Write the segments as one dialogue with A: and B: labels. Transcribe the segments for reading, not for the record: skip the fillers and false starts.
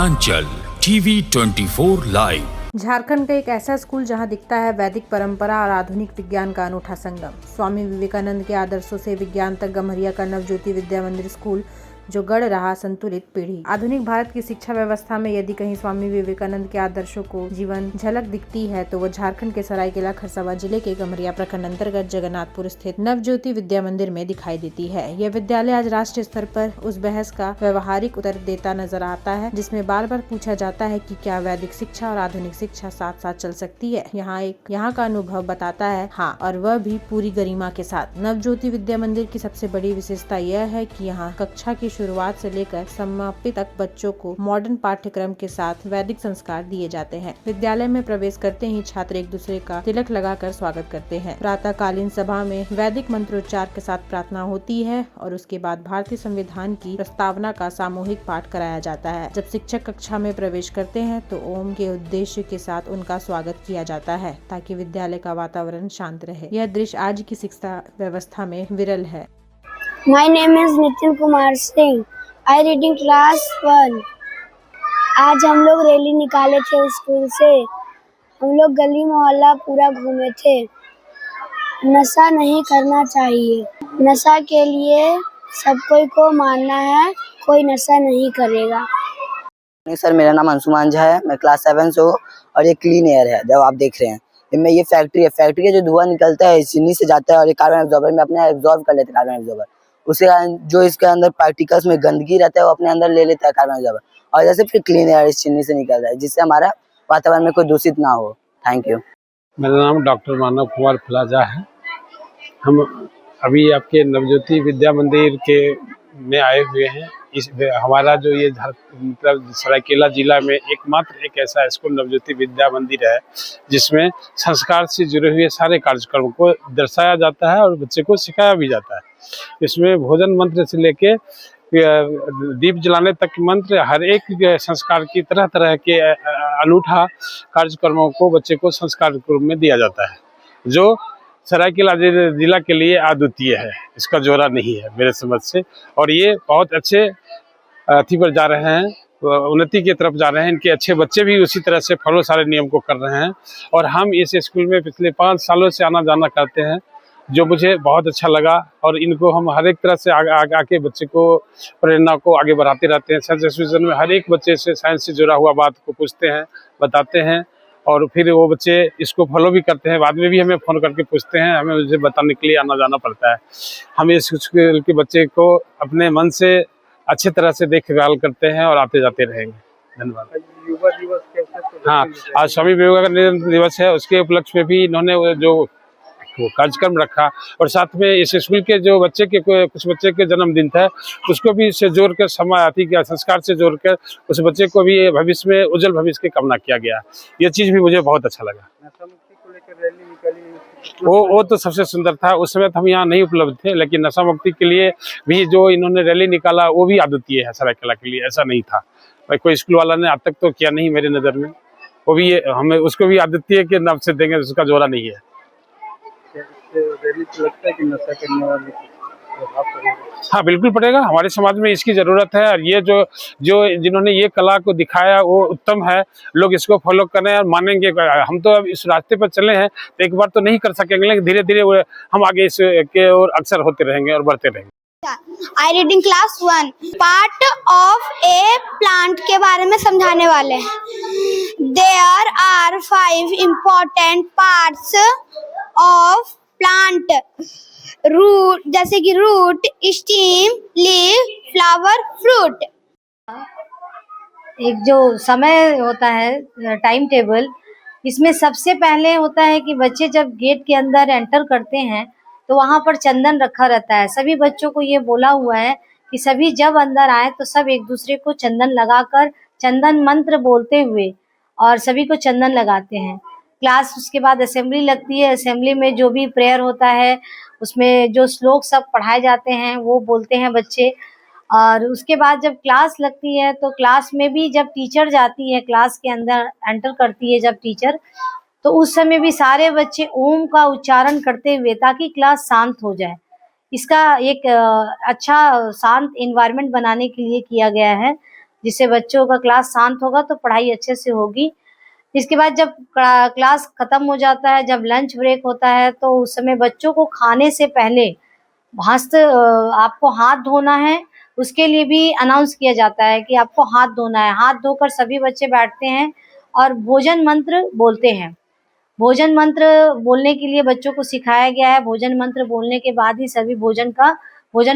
A: Uttaranchal TV 24 live.
B: Jharkhand का एक ऐसा स्कूल जहां दिखता है वैदिक परंपरा और आधुनिक विज्ञान का अनूठा संगम। स्वामी विवेकानंद के आदर्शों से विज्ञान तक गम्हरिया का नवज्योति विद्या मंदिर स्कूल जो गढ़ रहा संतुलित पीढ़ी। आधुनिक भारत की शिक्षा व्यवस्था में यदि कहीं स्वामी विवेकानंद के आदर्शों को जीवन झलक दिखती है तो वो झारखंड के सरायकेला खरसावां जिले के गम्हरिया प्रखंड अंतर्गत जगन्नाथपुर स्थित नवज्योति विद्या मंदिर में दिखाई देती है। यह विद्यालय आज राष्ट्रीय स्तर पर उस बहस का व्यवहारिक उत्तर देता नजर आता है जिसमें बार बार पूछा जाता है कि क्या वैदिक शिक्षा और आधुनिक शिक्षा साथ साथ चल सकती है। यहाँ का अनुभव बताता है हाँ, और वह भी पूरी गरिमा के साथ। नवज्योति विद्या मंदिर की सबसे बड़ी विशेषता यह है कि यहाँ कक्षा की शुरुआत से लेकर समाप्ति तक बच्चों को मॉडर्न पाठ्यक्रम के साथ वैदिक संस्कार दिए जाते हैं। विद्यालय में प्रवेश करते ही छात्र एक दूसरे का तिलक लगाकर स्वागत करते हैं। प्रातःकालीन सभा में वैदिक मंत्रोच्चार के साथ प्रार्थना होती है और उसके बाद भारतीय संविधान की प्रस्तावना का सामूहिक पाठ कराया जाता है। जब शिक्षक कक्षा में प्रवेश करते हैं तो ओम के उद्देश्य के साथ उनका स्वागत किया जाता है ताकि विद्यालय का वातावरण शांत रहे। यह दृश्य आज की शिक्षा व्यवस्था में विरल है।
C: My name is Nitin Kumar Singh. I reading class 1। आज हम लोग रैली निकाले थे स्कूल से। हम लोग गली मोहल्ला पूरा घूमे थे। नशा नहीं करना चाहिए। नशा के लिए सब कोई को मानना है, कोई नशा नहीं करेगा।
D: सर, मेरा नाम अंशुमान झा है। मैं क्लास 7 से हूँ और ये क्लीन एयर है जो आप देख रहे हैं। इनमें ये फैक्ट्री है। फैक्ट्री का जो धुआं निकलता है चिमनी से जाता है और ये कार्बन एब्जॉर्बर में अपने एब्जॉर्ब कर लेते हैं कार्बन एब्जॉर्बर। उसके कारण जो इसके अंदर पार्टिकल्स में गंदगी रहता है वो अपने अंदर ले लेता है कार्बन एब्जॉर्बर और जैसे फिर क्लीन एयर इस चिमनी से निकल रहा है जिससे हमारा वातावरण में कोई दूषित ना हो। Thank you.
E: मेरा नाम डॉक्टर मानव कुमार फुलाजा है। हम अभी आपके नवज्योति विद्या मंदिर के में आए हुए हैं। इस हमारा जो ये मतलब सरायकेला जिला में एकमात्र एक ऐसा स्कूल नवज्योति विद्या मंदिर है जिसमें संस्कार से जुड़े हुए सारे कार्यक्रम को दर्शाया जाता है और बच्चे को सिखाया भी जाता है। इसमें भोजन मंत्र से लेके दीप जलाने तक मंत्र, हर एक संस्कार की तरह तरह के अनूठा कार्यक्रमों को बच्चे को संस्कार के रूप में दिया जाता है जो सरायकेला जिला के लिए अद्वितीय है। इसका जोड़ा नहीं है मेरे समझ से। और ये बहुत अच्छे अथी पर जा रहे हैं, उन्नति की तरफ जा रहे हैं। इनके अच्छे बच्चे भी उसी तरह से फॉलो सारे नियम को कर रहे हैं और हम इस स्कूल में पिछले 5 सालों से आना जाना करते हैं जो मुझे बहुत अच्छा लगा। और इनको हम हर एक तरह से आके बच्चे को प्रेरणा को आगे बढ़ाते रहते हैं। साइंस एसोसिएशन में हर एक बच्चे से साइंस से जुड़ा हुआ बात को पूछते हैं, बताते हैं और फिर वो बच्चे इसको फॉलो भी करते हैं। बाद में भी हमें फ़ोन करके पूछते हैं, हमें उसे बताने के लिए आना जाना पड़ता है। हम इस स्कूल के बच्चे को अपने मन से अच्छे तरह से देखभाल करते हैं और आते जाते रहेंगे। धन्यवाद।
F: युवा दिवस कैसे?
E: हाँ, आज स्वामी विवेकानंद दिवस है। उसके उपलक्ष्य में भी इन्होंने जो कार्यक्रम रखा और साथ में इस स्कूल के जो बच्चे के कुछ बच्चे के जन्मदिन था उसको भी इससे जोड़कर समाधि के संस्कार से जोड़कर उस बच्चे को भी भविष्य में उज्जवल भविष्य की कामना किया गया। ये चीज़ भी मुझे बहुत अच्छा लगा।
F: नशा मुक्ति को लेकर रैली निकाली,
E: वो तो सबसे सुंदर था। उस समय हम यहाँ नहीं उपलब्ध थे, लेकिन नशा मुक्ति के लिए भी जो इन्होंने रैली निकाला वो भी अद्वितीय है सरायकेला के लिए। ऐसा नहीं था कोई स्कूल वाला ने आज तक तो किया नहीं मेरे नज़र में। वो भी हमें उसको भी अद्वितीय के नाम से देंगे, उसका जोड़ा नहीं है।
F: रैली से लगता है कि नशा करने वाले प्रभाव पड़ेगा?
E: हाँ, बिल्कुल पड़ेगा। हमारे समाज में इसकी ज़रूरत है और ये जो जिन्होंने ये कला को दिखाया वो उत्तम है। लोग इसको फॉलो करें और मानेंगे। हम तो अब इस रास्ते पर चले हैं तो एक बार तो नहीं कर सकेंगे, लेकिन धीरे धीरे हम आगे इसके और अक्सर होते रहेंगे और बढ़ते रहेंगे।
C: I reading class 1। Part of A plant के बारे में समझाने वाले हैं। There are 5 important parts of plant. Root जैसे कि root, stem, leaf, flower, fruit.
G: एक जो समय होता है टाइम टेबल, इसमें सबसे पहले होता है कि बच्चे जब गेट के अंदर एंटर करते हैं तो वहाँ पर चंदन रखा रहता है। सभी बच्चों को ये बोला हुआ है कि सभी जब अंदर आए तो सब एक दूसरे को चंदन लगाकर चंदन मंत्र बोलते हुए और सभी को चंदन लगाते हैं। क्लास उसके बाद असेंबली लगती है। असेंबली में जो भी प्रेयर होता है उसमें जो श्लोक सब पढ़ाए जाते हैं वो बोलते हैं बच्चे। और उसके बाद जब क्लास लगती है तो क्लास में भी जब टीचर जाती है, क्लास के अंदर एंटर करती है जब टीचर, तो उस समय भी सारे बच्चे ओम का उच्चारण करते हुए ताकि क्लास शांत हो जाए। इसका एक अच्छा शांत एनवायरनमेंट बनाने के लिए किया गया है। जिससे बच्चों का क्लास शांत होगा तो पढ़ाई अच्छे से होगी। इसके बाद जब क्लास खत्म हो जाता है, जब लंच ब्रेक होता है, तो उस समय बच्चों को खाने से पहले आपको हाथ धोना है, उसके लिए भी अनाउंस किया जाता है कि आपको हाथ धोना है। हाथ धोकर सभी बच्चे बैठते हैं और भोजन मंत्र बोलते हैं। भोजन मंत्र बोलने के लिए बच्चों को सिखाया गया है। भोजन मंत्र बोलने के बाद ही सभी भोजन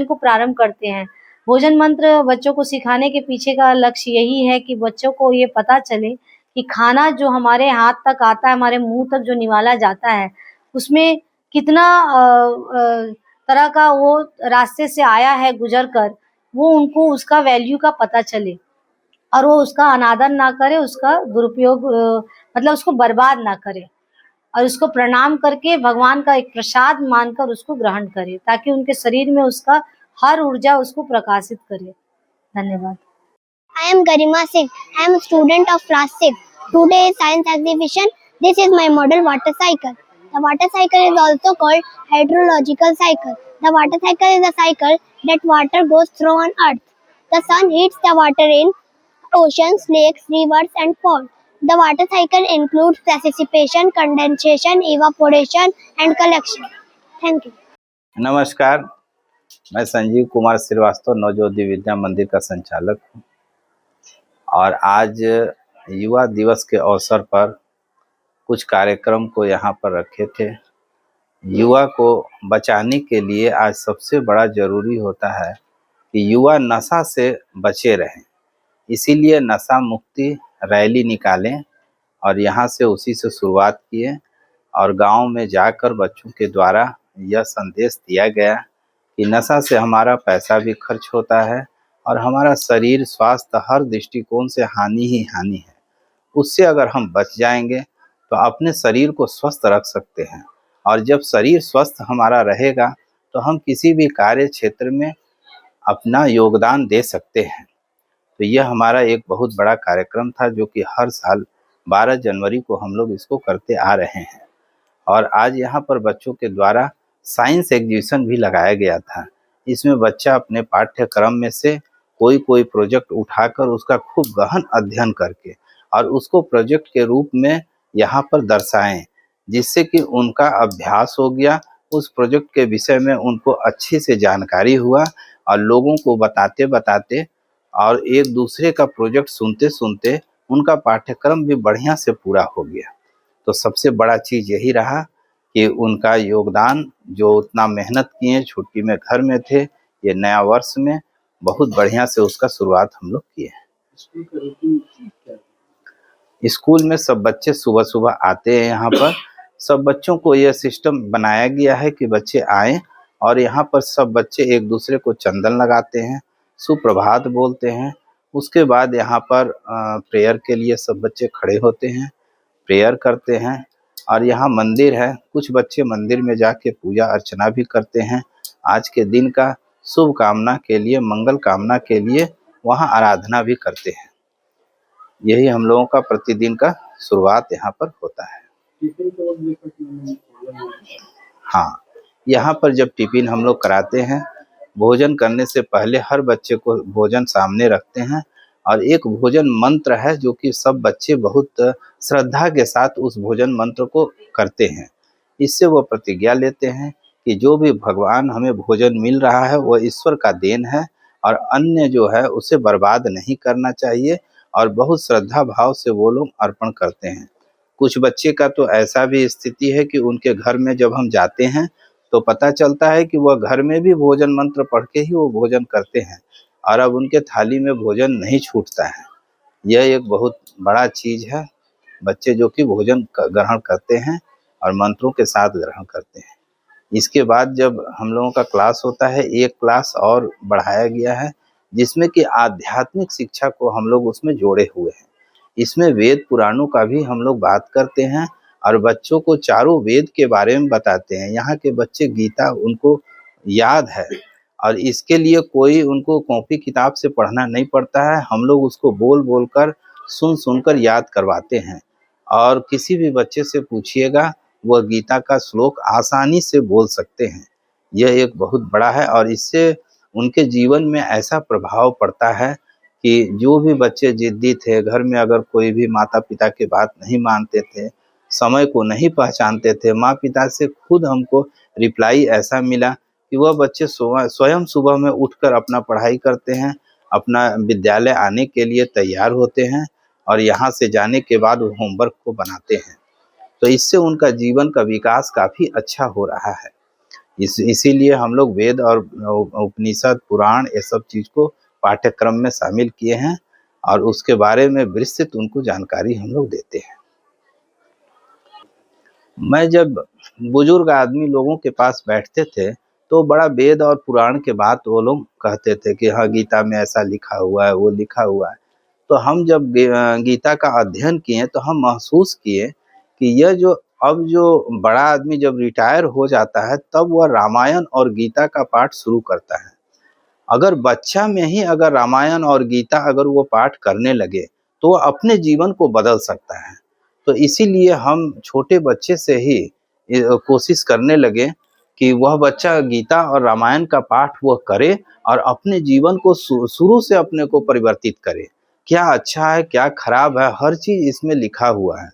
G: को प्रारंभ करते हैं। भोजन मंत्र बच्चों को सिखाने के पीछे का लक्ष्य यही है कि बच्चों को ये पता चले कि खाना जो हमारे हाथ तक आता है, हमारे मुंह तक जो निवाला जाता है, उसमें कितना तरह का वो रास्ते से आया है गुजर कर, वो उनको उसका वैल्यू का पता चले और वो उसका अनादर ना करे, उसका दुरुपयोग मतलब उसको बर्बाद ना करे और उसको प्रणाम करके भगवान का एक प्रसाद मानकर उसको ग्रहण करे, ताकि उनके शरीर में उसका हर ऊर्जा उसको प्रकाशित करे। धन्यवाद।
C: I am Garima Singh. I am a student of class 6. Today is science exhibition. This is my model water cycle. The water cycle is also called hydrological cycle. The water cycle is a cycle that water goes through on earth. The sun heats the water in oceans, lakes, rivers and ponds. The water cycle includes precipitation, condensation, evaporation and collection. Thank you.
H: नमस्कार, मैं संजीव कुमार श्रीवास्तव नवज्योति विद्या मंदिर का संचालक हूँ और आज युवा दिवस के अवसर पर कुछ कार्यक्रम को यहाँ पर रखे थे। युवा को बचाने के लिए आज सबसे बड़ा जरूरी होता है कि युवा नशा से बचे रहें, इसीलिए नशा मुक्ति रैली निकालें और यहाँ से उसी से शुरुआत किए और गांव में जाकर बच्चों के द्वारा यह संदेश दिया गया कि नशा से हमारा पैसा भी खर्च होता है और हमारा शरीर स्वास्थ्य हर दृष्टिकोण से हानि ही हानि है। उससे अगर हम बच जाएंगे तो अपने शरीर को स्वस्थ रख सकते हैं और जब शरीर स्वस्थ हमारा रहेगा तो हम किसी भी कार्य क्षेत्र में अपना योगदान दे सकते हैं। तो यह हमारा एक बहुत बड़ा कार्यक्रम था जो कि हर साल 12 जनवरी को हम लोग इसको करते आ रहे हैं और आज यहाँ पर बच्चों के द्वारा साइंस एग्जीबिशन भी लगाया गया था। इसमें बच्चा अपने पाठ्यक्रम में से कोई प्रोजेक्ट उठाकर उसका खूब गहन अध्ययन करके और उसको प्रोजेक्ट के रूप में यहाँ पर दर्शाएं, जिससे कि उनका अभ्यास हो गया। उस प्रोजेक्ट के विषय में उनको अच्छी से जानकारी हुआ और लोगों को बताते बताते और एक दूसरे का प्रोजेक्ट सुनते सुनते उनका पाठ्यक्रम भी बढ़िया से पूरा हो गया। तो सबसे बड़ा चीज़ यही रहा कि उनका योगदान जो उतना मेहनत किए, छुट्टी में घर में थे, ये नया वर्ष में बहुत बढ़िया से उसका शुरुआत हम लोग किए हैं। स्कूल में सब बच्चे सुबह सुबह आते हैं। यहाँ पर सब बच्चों को यह सिस्टम बनाया गया है कि बच्चे आएँ और यहाँ पर सब बच्चे एक दूसरे को चंदन लगाते हैं, सुप्रभात बोलते हैं। उसके बाद यहाँ पर प्रेयर के लिए सब बच्चे खड़े होते हैं, प्रेयर करते हैं और यहाँ मंदिर है, कुछ बच्चे मंदिर में जाके पूजा अर्चना भी करते हैं। आज के दिन का शुभ कामना के लिए, मंगल कामना के लिए वहाँ आराधना भी करते हैं। यही हम लोगों का प्रतिदिन का शुरुआत यहाँ पर होता है। हाँ, यहाँ पर जब टिफिन हम लोग कराते हैं, भोजन करने से पहले हर बच्चे को भोजन सामने रखते हैं और एक भोजन मंत्र है जो कि सब बच्चे बहुत श्रद्धा के साथ उस भोजन मंत्र को करते हैं। इससे वो प्रतिज्ञा लेते हैं कि जो भी भगवान हमें भोजन मिल रहा है वह ईश्वर का देन है और अन्य जो है उसे बर्बाद नहीं करना चाहिए और बहुत श्रद्धा भाव से वो लोग अर्पण करते हैं। कुछ बच्चे का तो ऐसा भी स्थिति है कि उनके घर में जब हम जाते हैं तो पता चलता है कि वह घर में भी भोजन मंत्र पढ़ के ही वो भोजन करते हैं और अब उनके थाली में भोजन नहीं छूटता है। यह एक बहुत बड़ा चीज़ है, बच्चे जो कि भोजन ग्रहण करते हैं और मंत्रों के साथ ग्रहण करते हैं। इसके बाद जब हम लोगों का क्लास होता है, एक क्लास और बढ़ाया गया है जिसमें कि आध्यात्मिक शिक्षा को हम लोग उसमें जोड़े हुए हैं। इसमें वेद पुराणों का भी हम लोग बात करते हैं और बच्चों को चारों वेद के बारे में बताते हैं। यहाँ के बच्चे गीता उनको याद है और इसके लिए कोई उनको कॉपी किताब से पढ़ना नहीं पड़ता है। हम लोग उसको बोल बोल कर सुन कर याद करवाते हैं और किसी भी बच्चे से पूछिएगा वह गीता का श्लोक आसानी से बोल सकते हैं। यह एक बहुत बड़ा है और इससे उनके जीवन में ऐसा प्रभाव पड़ता है कि जो भी बच्चे जिद्दी थे, घर में अगर कोई भी माता पिता की बात नहीं मानते थे, समय को नहीं पहचानते थे, माँ पिता से खुद हमको रिप्लाई ऐसा मिला कि वह बच्चे स्वयं सुबह में उठकर अपना पढ़ाई करते हैं, अपना विद्यालय आने के लिए तैयार होते हैं और यहाँ से जाने के बाद वो होमवर्क को बनाते हैं। तो इससे उनका जीवन का विकास काफ़ी अच्छा हो रहा है। इसीलिए हम लोग वेद और उपनिषद, पुराण, ये सब चीज़ को पाठ्यक्रम में शामिल किए हैं और उसके बारे में विस्तृत उनको जानकारी हम लोग देते हैं। मैं जब बुजुर्ग आदमी लोगों के पास बैठते थे तो बड़ा वेद और पुराण के बात वो लोग कहते थे कि हाँ, गीता में ऐसा लिखा हुआ है, वो लिखा हुआ है। तो हम जब गीता का अध्ययन किए तो हम महसूस किए कि यह जो अब जो बड़ा आदमी जब रिटायर हो जाता है तब वह रामायण और गीता का पाठ शुरू करता है। अगर बच्चा में ही अगर रामायण और गीता अगर वो पाठ करने लगे तो वह अपने जीवन को बदल सकता है। तो इसीलिए हम छोटे बच्चे से ही कोशिश करने लगे कि वह बच्चा गीता और रामायण का पाठ वह करे और अपने जीवन को शुरू से अपने को परिवर्तित करे। क्या अच्छा है, क्या खराब है, हर चीज़ इसमें लिखा हुआ है।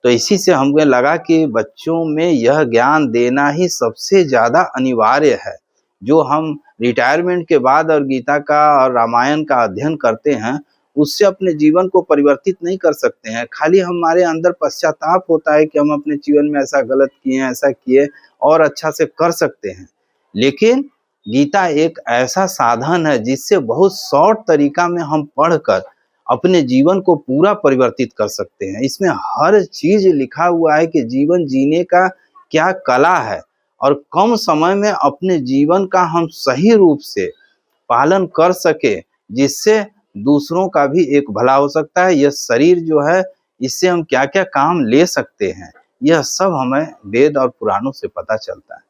H: तो इसी से हमें लगा कि बच्चों में यह ज्ञान देना ही सबसे ज़्यादा अनिवार्य है। जो हम रिटायरमेंट के बाद और गीता का और रामायण का अध्ययन करते हैं उससे अपने जीवन को परिवर्तित नहीं कर सकते हैं। खाली हमारे अंदर पश्चाताप होता है कि हम अपने जीवन में ऐसा गलत किए, ऐसा किए और अच्छा से कर सकते हैं। लेकिन गीता एक ऐसा साधन है जिससे बहुत शॉर्ट तरीका में हम पढ़कर अपने जीवन को पूरा परिवर्तित कर सकते हैं। इसमें हर चीज लिखा हुआ है कि जीवन जीने का क्या कला है और कम समय में अपने जीवन का हम सही रूप से पालन कर सके, जिससे दूसरों का भी एक भला हो सकता है। यह शरीर जो है इससे हम क्या क्या काम ले सकते हैं, यह सब हमें वेद और पुराणों से पता चलता है।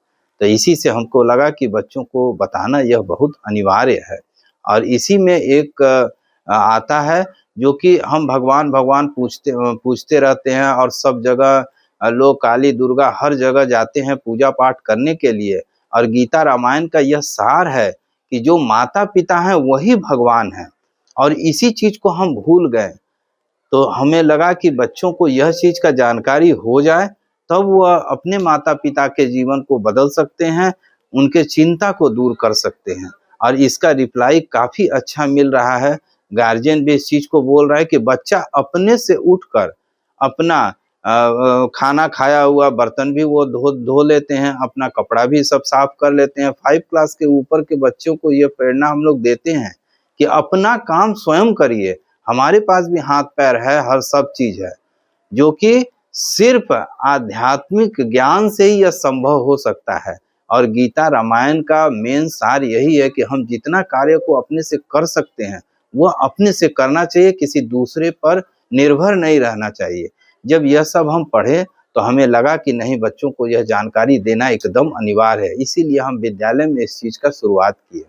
H: तो इसी से हमको लगा कि बच्चों को बताना यह बहुत अनिवार्य है। और इसी में एक आता है जो कि हम भगवान भगवान पूछते रहते हैं और सब जगह लोग काली दुर्गा हर जगह जाते हैं पूजा पाठ करने के लिए। और गीता रामायण का यह सार है कि जो माता पिता हैं वही भगवान हैं और इसी चीज को हम भूल गए। तो हमें लगा कि बच्चों को यह चीज का जानकारी हो जाए तब वह अपने माता पिता के जीवन को बदल सकते हैं, उनके चिंता को दूर कर सकते हैं। और इसका रिप्लाई काफी अच्छा मिल रहा है। गार्जियन भी इस चीज को बोल रहा है कि बच्चा अपने से उठकर अपना खाना खाया हुआ बर्तन भी वो धो लेते हैं, अपना कपड़ा भी सब साफ कर लेते हैं। 5 क्लास के ऊपर के बच्चों को ये प्रेरणा हम लोग देते हैं कि अपना काम स्वयं करिए। हमारे पास भी हाथ पैर है, हर सब चीज है, जो कि सिर्फ आध्यात्मिक ज्ञान से ही यह संभव हो सकता है। और गीता रामायण का मेन सार यही है कि हम जितना कार्य को अपने से कर सकते हैं वह अपने से करना चाहिए, किसी दूसरे पर निर्भर नहीं रहना चाहिए। जब यह सब हम पढ़े तो हमें लगा कि नहीं, बच्चों को यह जानकारी देना एकदम अनिवार्य है। इसीलिए हम विद्यालय में इस चीज का शुरुआत किए।